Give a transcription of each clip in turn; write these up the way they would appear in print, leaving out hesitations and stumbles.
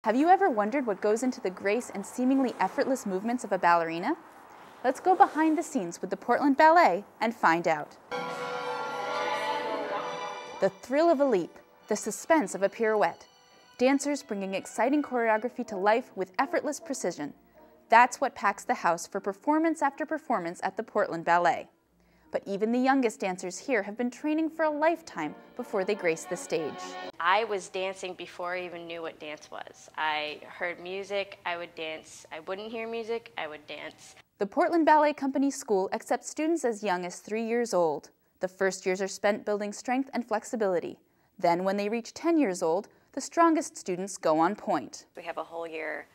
Have you ever wondered what goes into the grace and seemingly effortless movements of a ballerina? Let's go behind the scenes with the Portland Ballet and find out. The thrill of a leap, the suspense of a pirouette. Dancers bringing exciting choreography to life with effortless precision. That's what packs the house for performance after performance at the Portland Ballet. But even the youngest dancers here have been training for a lifetime before they grace the stage. I was dancing before I even knew what dance was. I heard music, I would dance. I wouldn't hear music, I would dance. The Portland Ballet Company School accepts students as young as 3 years old. The first years are spent building strength and flexibility. Then, when they reach 10 years old, the strongest students go on point. We have a whole year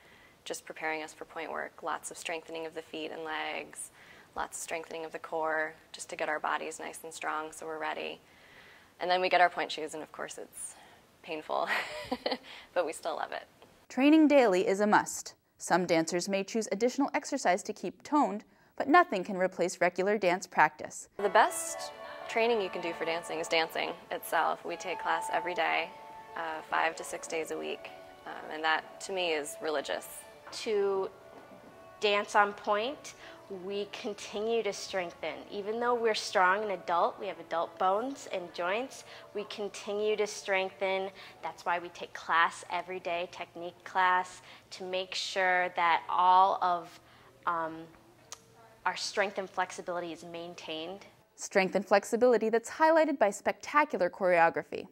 just preparing us for point work, lots of strengthening of the feet and legs, lots of strengthening of the core, just to get our bodies nice and strong so we're ready. And then we get our point shoes, and of course it's painful, but we still love it. Training daily is a must. Some dancers may choose additional exercise to keep toned, but nothing can replace regular dance practice. The best training you can do for dancing is dancing itself. We take class every day, 5 to 6 days a week, and that to me is religious. To dance on point, we continue to strengthen. Even though we're strong and adult, we have adult bones and joints, we continue to strengthen. That's why we take class every day, technique class, to make sure that all of our strength and flexibility is maintained. Strength and flexibility that's highlighted by spectacular choreography.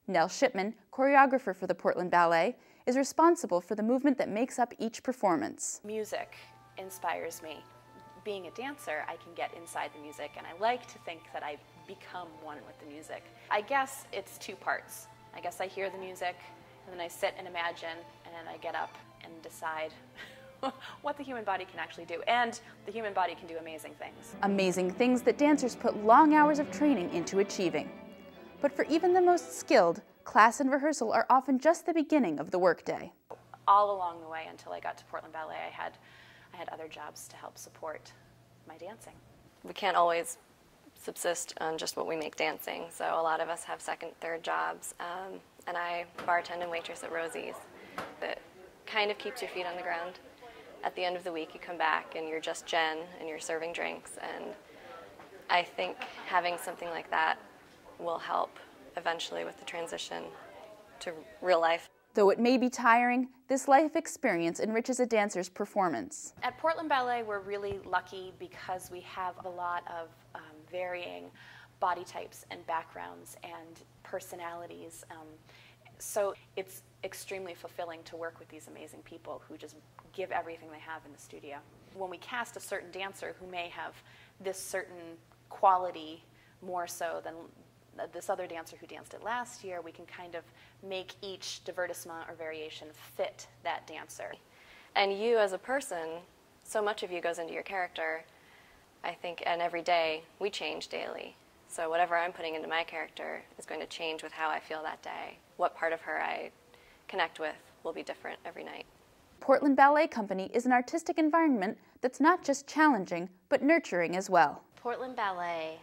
Nell Shipman, choreographer for the Portland Ballet, is responsible for the movement that makes up each performance. Music inspires me. Being a dancer, I can get inside the music, and I like to think that I become one with the music. I guess it's two parts. I guess I hear the music, and then I sit and imagine, and then I get up and decide what the human body can actually do. And the human body can do amazing things. Amazing things that dancers put long hours of training into achieving. But for even the most skilled, class and rehearsal are often just the beginning of the workday. All along the way until I got to Portland Ballet, I had other jobs to help support my dancing. We can't always subsist on just what we make dancing, so a lot of us have second, third jobs, and I bartend and waitress at Rosie's. That kind of keeps your feet on the ground. At the end of the week, you come back and you're just Jen and you're serving drinks, and I think having something like that will help eventually with the transition to real life. Though it may be tiring, this life experience enriches a dancer's performance. At Portland Ballet, we're really lucky because we have a lot of varying body types and backgrounds and personalities. So it's extremely fulfilling to work with these amazing people who just give everything they have in the studio. When we cast a certain dancer who may have this certain quality more so than this other dancer who danced it last year, we can kind of make each divertissement or variation fit that dancer. And you as a person, so much of you goes into your character, I think, and every day we change daily. So whatever I'm putting into my character is going to change with how I feel that day. What part of her I connect with will be different every night. Portland Ballet Company is an artistic environment that's not just challenging, but nurturing as well. Portland Ballet,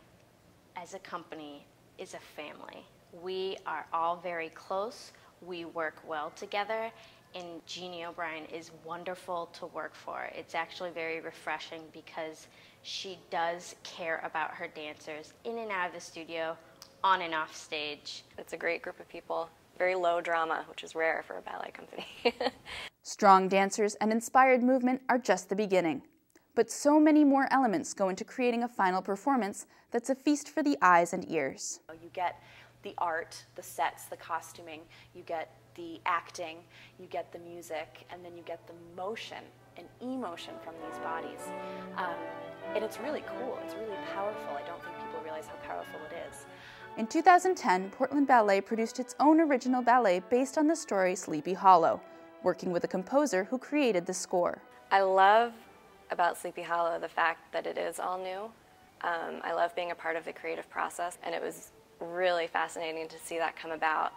as a company, is a family. We are all very close. We work well together, and Jeannie O'Brien is wonderful to work for. It's actually very refreshing because she does care about her dancers in and out of the studio, on and off stage. It's a great group of people. Very low drama, which is rare for a ballet company. Strong dancers and inspired movement are just the beginning. But so many more elements go into creating a final performance that's a feast for the eyes and ears. You get the art, the sets, the costuming, you get the acting, you get the music, and then you get the motion and emotion from these bodies. And it's really cool, it's really powerful. I don't think people realize how powerful it is. In 2010, Portland Ballet produced its own original ballet based on the story Sleepy Hollow, working with a composer who created the score. I love about Sleepy Hollow the fact that it is all new. I love being a part of the creative process, and it was really fascinating to see that come about.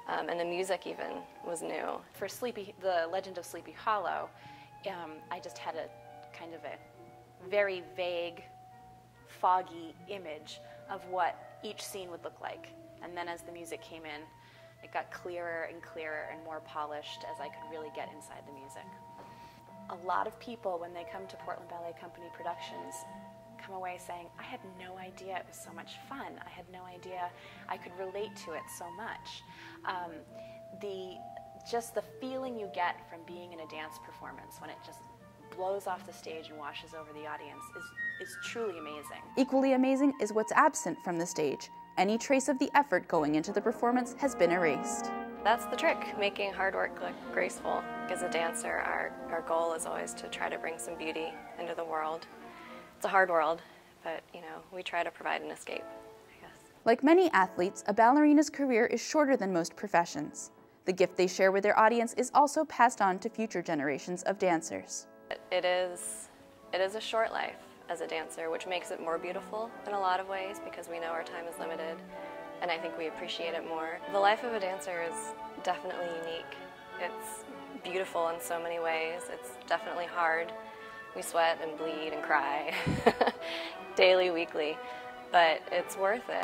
And the music even was new. For the Legend of Sleepy Hollow, I just had a kind of a very vague, foggy image of what each scene would look like. And then as the music came in, It got clearer and clearer and more polished as I could really get inside the music. A lot of people, when they come to Portland Ballet Company productions, come away saying, I had no idea it was so much fun. I had no idea I could relate to it so much. Just the feeling you get from being in a dance performance when it just blows off the stage and washes over the audience is truly amazing. Equally amazing is what's absent from the stage. Any trace of the effort going into the performance has been erased. That's the trick, making hard work look graceful. As a dancer, our goal is always to try to bring some beauty into the world. It's a hard world, but we try to provide an escape, I guess. Like many athletes, a ballerina's career is shorter than most professions. The gift they share with their audience is also passed on to future generations of dancers. It is a short life as a dancer, which makes it more beautiful in a lot of ways because we know our time is limited, and I think we appreciate it more. The life of a dancer is definitely unique. It's beautiful in so many ways. It's definitely hard. We sweat and bleed and cry daily, weekly, but it's worth it.